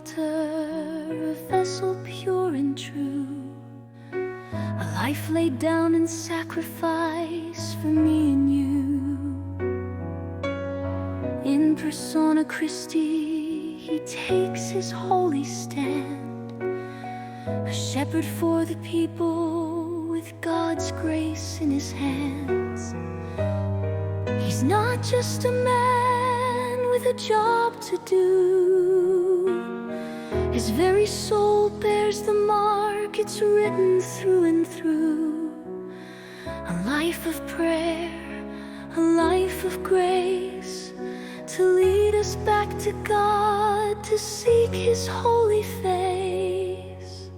altar, a vessel pure and true, a life laid down in sacrifice for me and you. In persona Christi, he takes his holy stand, a shepherd for the people with God's grace in his hands. He's not just a man with a job to do. His very soul bears the mark, it's written through and through. A life of prayer, a life of grace, to lead us back to God, to seek his holy face.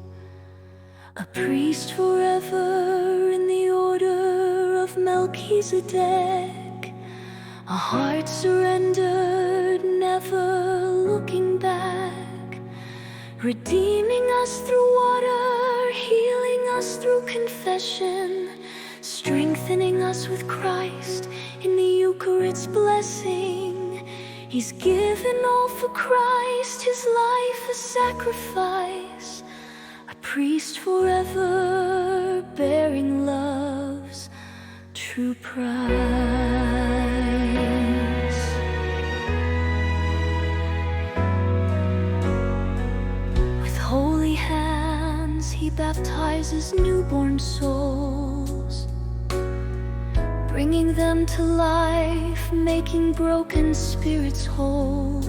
A priest forever in the order of Melchizedek, a heart surrendered, never looking back, redeeming us through water, healing us through confession, strengthening us with Christ in the Eucharist's blessing. He's given all for Christ, his life a sacrifice, a priest forever bearing love's true price. With holy hands he baptizes newborn souls, bringing them to life, making broken spirits whole.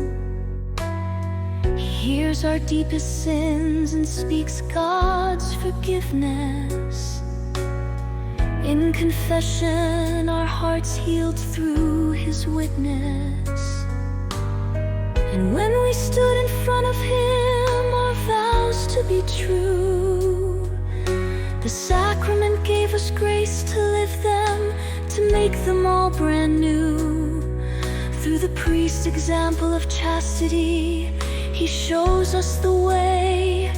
He hears our deepest sins and speaks God's forgiveness. In confession, our hearts healed through his witness. And when we stood in front of him, our vows to be true, the sacrament gave us grace to live them, to make them all brand new. Through the priest's example of chastity, he shows us the way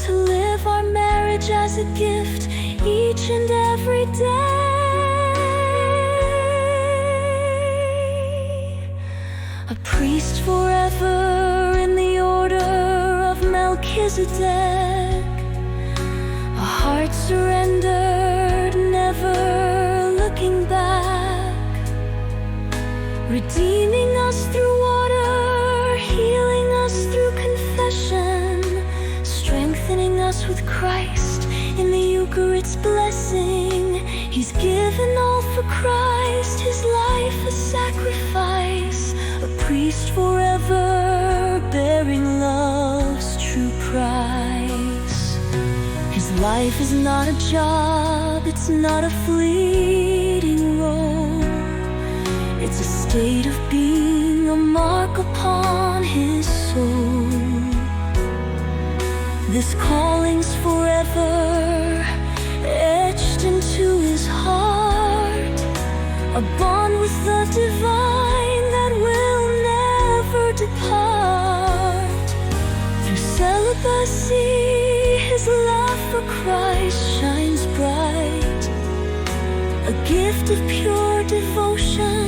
to live our marriage as a gift each and every day. A priest forever in the order of Melchizedek, a heart surrendered, never looking back, redeeming us through water, healing us through confession, strengthening us with Christ in the Eucharist's blessing. He's given all for Christ, his life a sacrifice, a priest forever bearing love's true price. His life is not a job, it's not a fleeting role, it's a state of being, a mark upon his soul. This calling's forever etched into his heart, a bond with the divine that will never depart. Through celibacy, his love for Christ shines bright, a gift of pure devotion,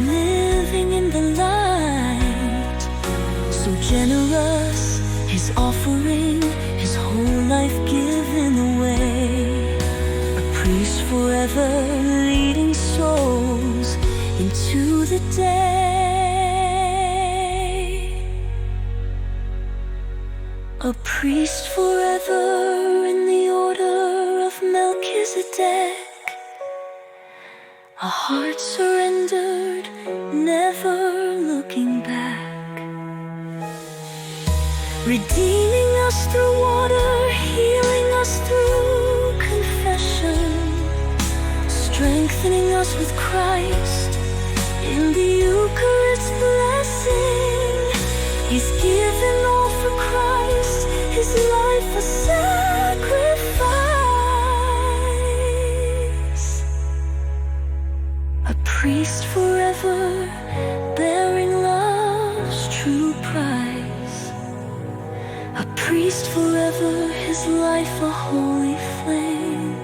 living in the light. So generous his offering, his whole life given away, a priest forever leading souls into the day. A priest forever in the order of Melchizedek, a heart surrendered, never looking back, redeeming us through water, healing us through confession, strengthening us with Christ in the Eucharist's blessing. He's given all for Christ, his life a sacrifice, a priest forever bearing love's true price, a priest forever, his life a holy flame,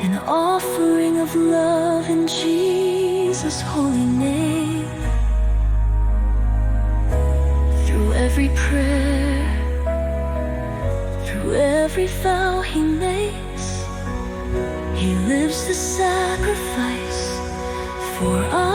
an offering of love in Jesus' holy name. every prayer, through every vow he makes, he lives the sacrifice for us.